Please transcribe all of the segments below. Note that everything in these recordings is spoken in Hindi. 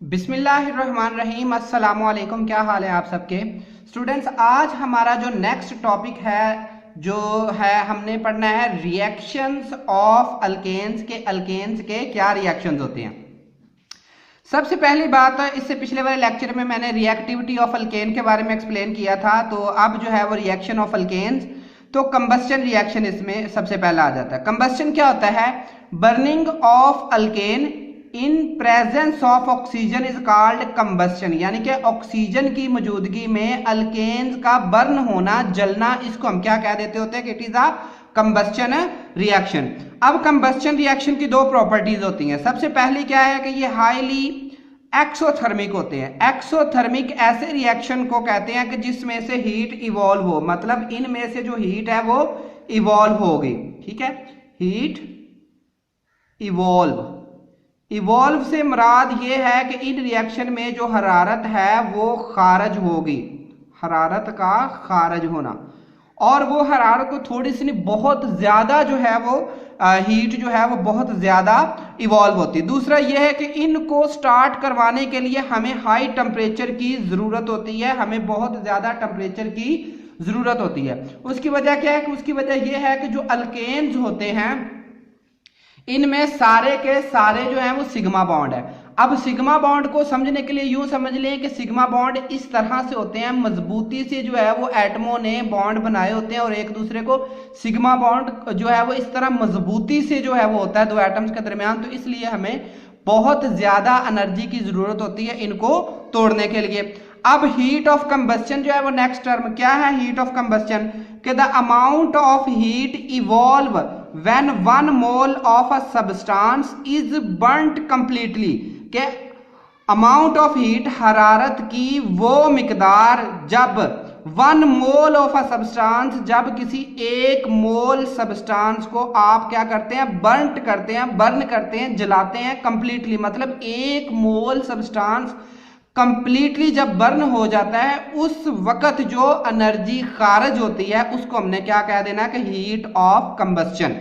बिस्मिल्लाहिर्रहमानिर्रहीम, अस्सलाम वालेकुम। क्या हाल है आप सबके स्टूडेंट्स। आज हमारा जो नेक्स्ट टॉपिक है जो है हमने पढ़ना है रिएक्शंस ऑफ अल्केन्स के क्या रिएक्शंस होते हैं। सबसे पहली बात, इससे पिछले वाले लेक्चर में मैंने रिएक्टिविटी ऑफ अल्केन के बारे में एक्सप्लेन किया था, तो अब जो है वो रिएक्शन ऑफ अल्केन्स, तो कंबस्टन रिएक्शन इसमें सबसे पहला आ जाता है। कंबस्टन क्या होता है? Burning of alkane in presence of oxygen is called combustion, यानी कि ऑक्सीजन की मौजूदगी में अल्केन्स का बर्न होना, जलना, इसको हम क्या कह देते होते हैं कि it is a combustion reaction. अब कंबस्टन रिएक्शन की दो प्रॉपर्टीज होती हैं। सबसे पहली क्या है कि ये हाईली एक्सोथर्मिक होते हैं। एक्सोथर्मिक ऐसे रिएक्शन को कहते हैं कि जिसमें से हीट इवॉल्व हो, मतलब इनमें से जो हीट है वो इवॉल्व होगी। ठीक है, हीट इवॉल्व से मुराद ये है कि इन रिएक्शन में जो हरारत है वो खारज होगी, हरारत का खारज होना, और वो हरारत को थोड़ी सी नहीं बहुत ज्यादा जो है वो हीट जो है वो बहुत ज्यादा इवॉल्व होती है। दूसरा ये है कि इनको स्टार्ट करवाने के लिए हमें हाई टेम्परेचर की जरूरत होती है, हमें बहुत ज्यादा टेम्परेचर की जरूरत होती है। उसकी वजह क्या है कि उसकी वजह यह है कि जो अल्केन्स होते हैं इनमें सारे के सारे जो है वो सिग्मा बॉन्ड है। अब सिग्मा बॉन्ड को समझने के लिए यूं समझ लें कि सिग्मा बॉन्ड इस तरह से होते हैं, मजबूती से जो है वो एटमों ने बॉन्ड बनाए होते हैं और एक दूसरे को सिग्मा बॉन्ड जो है वो इस तरह मजबूती से जो है वो होता है दो एटम्स के दरमियान, तो इसलिए हमें बहुत ज्यादा एनर्जी की जरूरत होती है इनको तोड़ने के लिए। अब हीट ऑफ कंबस्टन जो है वो नेक्स्ट टर्म क्या है? हीट ऑफ कंबस्टन कि the amount of heat evolve when 1 mole of a substance is burnt completely, के अमाउंट ऑफ हीट हरारत की वो मिकदार जब 1 मोल ऑफ अ सब्सटेंस, जब किसी 1 मोल सब्सटेंस को आप क्या करते हैं? बर्न करते हैं, जलाते हैं कंप्लीटली, मतलब 1 मोल सब्सटेंस कंप्लीटली जब बर्न हो जाता है उस वक्त जो एनर्जी खारिज होती है उसको हमने क्या कह देना कि हीट ऑफ कंबस्टन।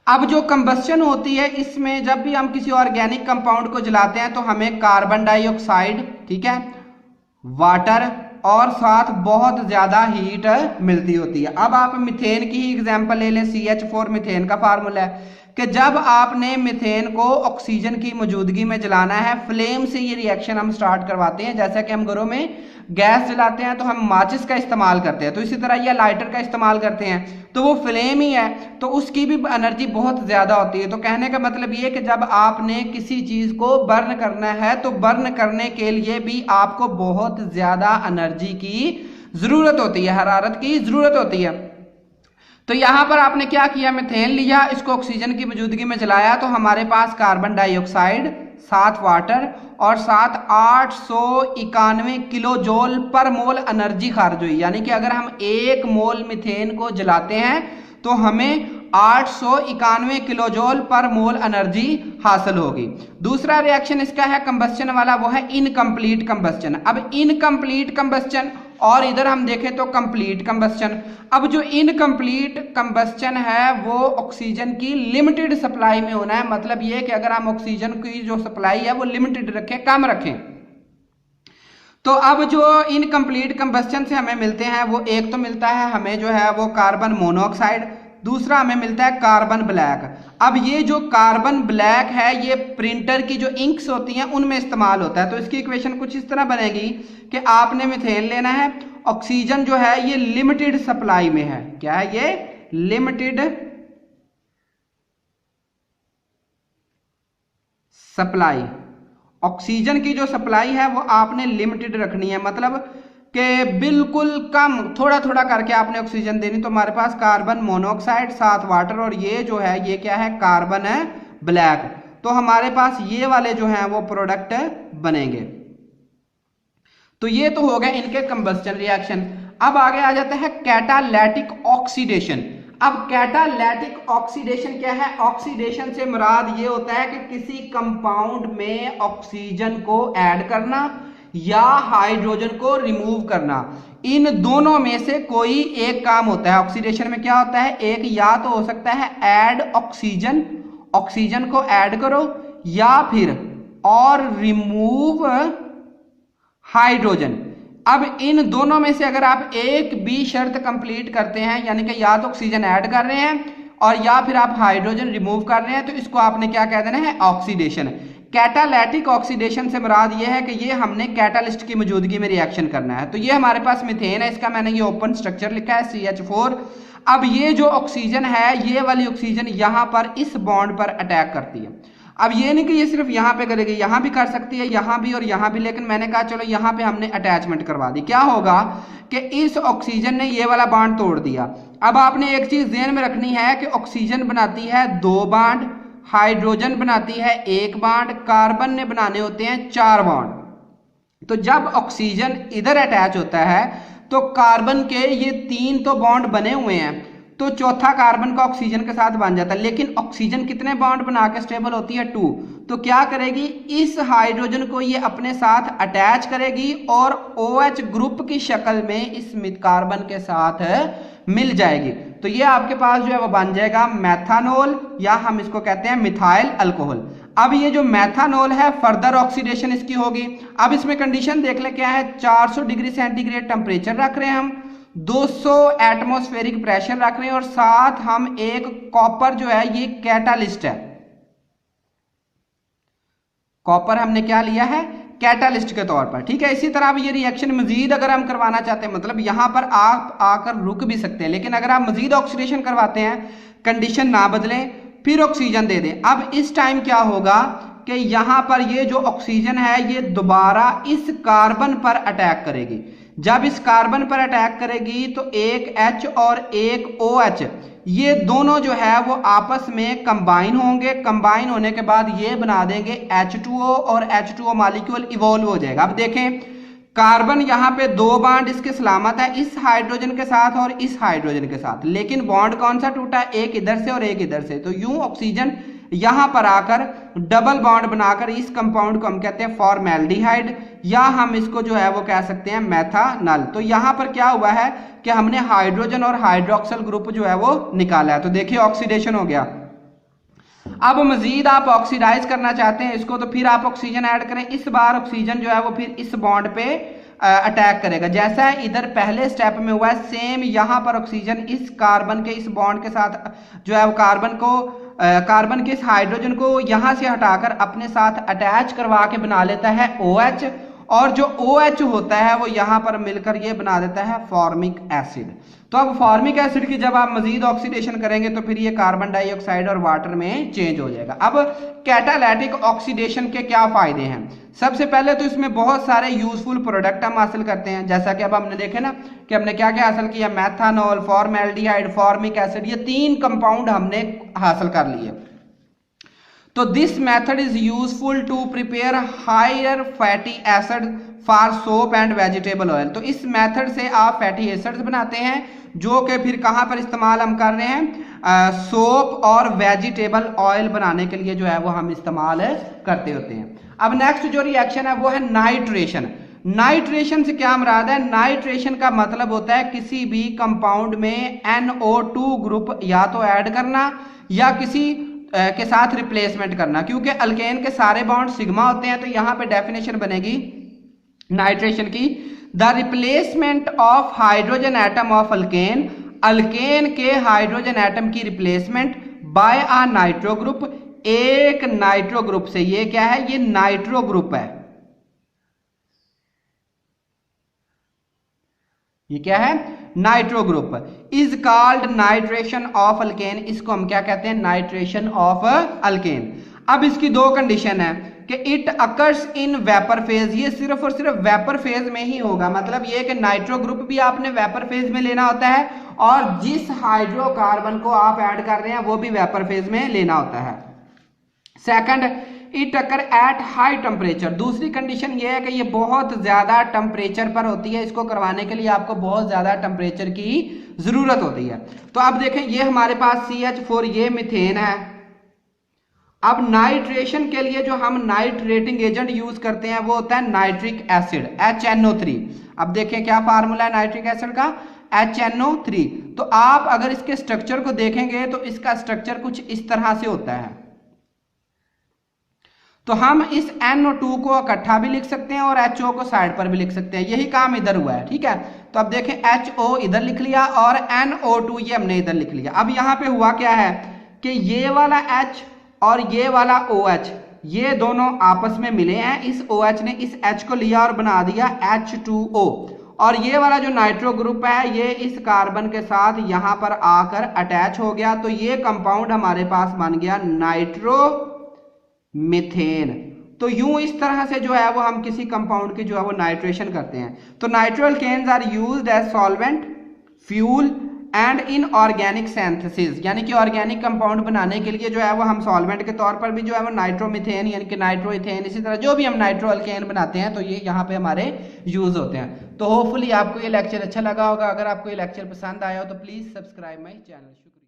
अब जो कंबस्टन होती है इसमें जब भी हम किसी ऑर्गेनिक कंपाउंड को जलाते हैं तो हमें कार्बन डाइऑक्साइड, ठीक है, वाटर और साथ बहुत ज्यादा हीट मिलती होती है। अब आप मीथेन की ही एग्जांपल ले लें। CH4 मीथेन का फार्मूला है कि जब आपने मीथेन को ऑक्सीजन की मौजूदगी में जलाना है, फ्लेम से ये रिएक्शन हम स्टार्ट करवाते हैं। जैसा कि हम घरों में गैस जलाते हैं तो हम माचिस का इस्तेमाल करते हैं, तो इसी तरह ये लाइटर का इस्तेमाल करते हैं, तो वो फ्लेम ही है, तो उसकी भी एनर्जी बहुत ज्यादा होती है। तो कहने का मतलब ये कि जब आपने किसी चीज को बर्न करना है तो बर्न करने के लिए भी आपको बहुत ज्यादा एनर्जी की जरूरत होती है, हरारत की जरूरत होती है। तो यहां पर आपने क्या किया? मीथेन लिया, इसको ऑक्सीजन की मौजूदगी में जलाया, तो हमारे पास कार्बन डाइऑक्साइड, साथ वाटर और साथ 891 किलो जूल पर मोल एनर्जी खारिज हुई। यानी कि अगर हम 1 मोल मीथेन को जलाते हैं तो हमें 891 किलो जूल पर मोल एनर्जी हासिल होगी। दूसरा रिएक्शन इसका है कंबस्टन वाला, वो है इनकम्प्लीट कंबस्टन। अब इनकम्प्लीट कंबस्टन और इधर हम देखें तो कंप्लीट कंबस्टन। अब जो इनकम्प्लीट कंबस्टन है वो ऑक्सीजन की लिमिटेड सप्लाई में होना है, मतलब ये कि अगर हम ऑक्सीजन की जो सप्लाई है वो लिमिटेड रखें, कम रखें। तो अब जो इनकम्प्लीट कंबस्टन से हमें मिलते हैं वो एक तो मिलता है हमें जो है वो कार्बन मोनोऑक्साइड, दूसरा हमें मिलता है कार्बन ब्लैक। अब ये जो कार्बन ब्लैक है ये प्रिंटर की जो इंक्स होती हैं उनमें इस्तेमाल होता है। तो इसकी इक्वेशन कुछ इस तरह बनेगी कि आपने मीथेन लेना है, ऑक्सीजन जो है ये लिमिटेड सप्लाई में है। क्या है ये? Limited supply. ऑक्सीजन की जो सप्लाई है वो आपने लिमिटेड रखनी है, मतलब कि बिल्कुल कम, थोड़ा थोड़ा करके आपने ऑक्सीजन देनी। तो हमारे पास कार्बन मोनोऑक्साइड, साथ वाटर, और ये जो है ये क्या है? कार्बन है ब्लैक। तो हमारे पास ये वाले जो हैं वो प्रोडक्ट बनेंगे। तो ये तो हो गए इनके कंबस्टन रिएक्शन। अब आगे आ जाता है कैटालिटिक ऑक्सीडेशन। अब कैटालिटिक ऑक्सीडेशन क्या है? ऑक्सीडेशन से मुराद ये होता है कि किसी कंपाउंड में ऑक्सीजन को ऐड करना या हाइड्रोजन को रिमूव करना, इन दोनों में से कोई एक काम होता है। ऑक्सीडेशन में क्या होता है? एक या तो हो सकता है ऐड ऑक्सीजन, ऑक्सीजन को ऐड करो, या फिर और रिमूव हाइड्रोजन। अब इन दोनों में से अगर आप एक भी शर्त कंप्लीट करते हैं, यानी कि या तो ऑक्सीजन ऐड कर रहे हैं और या फिर आप हाइड्रोजन रिमूव कर रहे हैं, तो इसको आपने क्या कह देना है, ऑक्सीडेशन। कैटालिटिक ऑक्सीडेशन से मुराद ये है कि ये हमने कैटालिस्ट की मौजूदगी में रिएक्शन करना है। तो ये हमारे पास मीथेन है, इसका मैंने ये ओपन स्ट्रक्चर लिखा है CH4। अब ये जो ऑक्सीजन है, ये वाली ऑक्सीजन यहां पर इस बॉन्ड पर अटैक करती है। अब ये नहीं कि ये सिर्फ यहां पे करेगी, यहां भी कर सकती है, यहां भी और यहां भी, लेकिन मैंने कहा चलो यहां पे हमने अटैचमेंट करवा दी। क्या होगा कि इस ऑक्सीजन ने ये वाला बॉन्ड तोड़ दिया। अब आपने एक चीज ध्यान में रखनी है कि ऑक्सीजन बनाती है 2 बॉन्ड, हाइड्रोजन बनाती है 1 बॉन्ड, कार्बन ने बनाने होते हैं 4 बॉन्ड। तो जब ऑक्सीजन इधर अटैच होता है तो कार्बन के ये 3 तो बॉन्ड बने हुए हैं, तो चौथा कार्बन का ऑक्सीजन के साथ बन जाता है। लेकिन ऑक्सीजन कितने बॉन्ड बना के स्टेबल होती है, 2। तो क्या करेगी, इस हाइड्रोजन को ये अपने साथ अटैच करेगी और OH ग्रुप की शक्ल में इस कार्बन के साथ मिल जाएगी। तो ये आपके पास जो है वो बन जाएगा मेथानॉल, या हम इसको कहते हैं मिथाइल अल्कोहल। अब ये जो मेथानॉल है, फर्दर ऑक्सीडेशन इसकी होगी। अब इसमें कंडीशन देख ले क्या है, 400 डिग्री सेंटीग्रेड टेम्परेचर रख रहे हैं हम, 200 एटमॉस्फेरिक प्रेशर रख रहे हैं, और साथ हम एक कॉपर जो है, ये कैटालिस्ट है। कॉपर हमने क्या लिया है, कैटालिस्ट के तौर पर, ठीक है। इसी तरह अब ये रिएक्शन मजीद अगर हम करवाना चाहते हैं, मतलब यहां पर आप आकर रुक भी सकते हैं, लेकिन अगर आप मजीद ऑक्सीडेशन करवाते हैं, कंडीशन ना बदलें, फिर ऑक्सीजन दे दें। अब इस टाइम क्या होगा कि यहां पर ये जो ऑक्सीजन है, ये दोबारा इस कार्बन पर अटैक करेगी। जब इस कार्बन पर अटैक करेगी तो एक H और एक OH, ये दोनों जो है वो आपस में कंबाइन होंगे। कंबाइन होने के बाद ये बना देंगे H2O, और H2O मॉलिक्यूल इवॉल्व हो जाएगा। अब देखें, कार्बन यहाँ पे 2 बॉन्ड इसके सलामत है, इस हाइड्रोजन के साथ और इस हाइड्रोजन के साथ, लेकिन बॉन्ड कौन सा टूटा है, एक इधर से और एक इधर से। तो यूं ऑक्सीजन यहां पर आकर डबल बॉन्ड बनाकर इस कंपाउंड को हम कहते हैं फॉर्मेल्डिहाइड, या हम इसको जो है वो कह सकते हैं मेथानॉल। तो यहां पर क्या हुआ है कि हमने हाइड्रोजन और हाइड्रोक्सिल ग्रुप जो है वो निकाला है। तो देखिए ऑक्सीडेशन हो गया। अब मजीद आप ऑक्सीडाइज करना चाहते हैं इसको, तो फिर आप ऑक्सीजन ऐड करें। इस बार ऑक्सीजन जो है वो फिर इस बॉन्ड पे अटैक करेगा, जैसा इधर पहले स्टेप में हुआ है, सेम यहां पर ऑक्सीजन इस कार्बन के इस बॉन्ड के साथ जो है वो कार्बन के इस हाइड्रोजन को यहां से हटाकर अपने साथ अटैच करवा के बना लेता है OH, और जो OH होता है वो यहां पर मिलकर ये बना देता है फॉर्मिक एसिड। तो अब फॉर्मिक एसिड की जब आप मजीद ऑक्सीडेशन करेंगे तो फिर ये कार्बन डाइऑक्साइड और वाटर में चेंज हो जाएगा। अब कैटालिटिक ऑक्सीडेशन के क्या फायदे हैं? सबसे पहले तो इसमें बहुत सारे यूजफुल प्रोडक्ट हम हासिल करते हैं, जैसा कि अब हमने देखे ना कि हमने क्या क्या हासिल किया, मेथानॉल, फॉर्मेल्डिहाइड, फॉर्मिक एसिड, ये 3 कंपाउंड हमने हासिल कर लिए। तो this method is useful to prepare higher fatty acid for soap and vegetable oil. तो इस मेथड से आप फैटी एसिड्स बनाते हैं, जो कि फिर कहां पर इस्तेमाल हम कर रहे हैं, सोप और वेजिटेबल ऑयल बनाने के लिए जो है वो हम इस्तेमाल करते होते हैं। अब नेक्स्ट जो रिएक्शन है वो है नाइट्रेशन। नाइट्रेशन से क्या मुराद है? नाइट्रेशन का मतलब होता है किसी भी कंपाउंड में NO2 ग्रुप या तो ऐड करना या किसी के साथ रिप्लेसमेंट करना, क्योंकि अल्केन के सारे बॉन्ड सिग्मा होते हैं। तो यहां पे डेफिनेशन बनेगी नाइट्रेशन की, the replacement of hydrogen atom of alkane, alkane के हाइड्रोजन एटम की रिप्लेसमेंट बाय अ नाइट्रो ग्रुप, एक नाइट्रो ग्रुप से। ये क्या है? ये नाइट्रो ग्रुप है। ये क्या है? Nitro group is called nitration of alkane. इसको हम क्या कहते हैं? Nitration of alkane. अब इसकी 2 कंडीशन है कि it occurs in vapour phase, ये सिर्फ और सिर्फ वेपर फेज में ही होगा। मतलब ये कि नाइट्रो ग्रुप भी आपने वेपर फेज में लेना होता है, और जिस हाइड्रोकार्बन को आप ऐड कर रहे हैं वो भी वेपर फेज में लेना होता है। Second, it occur at high temperature. दूसरी कंडीशन ये है कि ये बहुत ज्यादा टेम्परेचर पर होती है। इसको करवाने के लिए आपको बहुत ज्यादा टेम्परेचर की जरूरत होती है। तो अब देखें, ये हमारे पास CH4, ये मीथेन है। अब नाइट्रेशन के लिए जो हम नाइट्रेटिंग एजेंट यूज करते हैं वो होता है नाइट्रिक एसिड, HNO3। अब देखें क्या फार्मूला है नाइट्रिक एसिड का, HNO3। तो आप अगर इसके स्ट्रक्चर को देखेंगे तो इसका स्ट्रक्चर कुछ इस तरह से होता है। तो हम इस NO2 को इकट्ठा भी लिख सकते हैं और HO को साइड पर भी लिख सकते हैं। यही काम इधर हुआ है, ठीक है। तो अब देखें HO इधर लिख लिया और NO2 ये हमने इधर लिख लिया। अब यहाँ पे हुआ क्या है कि ये वाला H और ये वाला OH ये दोनों आपस में मिले हैं। इस OH ने इस H को लिया और बना दिया H2O, और ये वाला जो नाइट्रो ग्रुप है ये इस कार्बन के साथ यहाँ पर आकर अटैच हो गया। तो ये कंपाउंड हमारे पास बन गया नाइट्रो मीथेन। तो यूं इस तरह से जो है वो हम किसी कंपाउंड की जो है वो नाइट्रेशन करते हैं। तो nitro alkanes are used as solvent, fuel and in organic synthesis, यानी कि ऑर्गेनिक कंपाउंड बनाने के लिए जो है वो हम सॉल्वेंट के तौर पर भी जो है वो नाइट्रोमीथेन यानी कि नाइट्रोइथेन, इसी तरह जो भी हम नाइट्रो अल्केन बनाते हैं तो ये यहाँ पे हमारे यूज होते हैं। तो होपफुली आपको ये लेक्चर अच्छा लगा होगा। अगर आपको ये लेक्चर पसंद आया हो तो प्लीज सब्सक्राइब माई चैनल। शुक्रिया।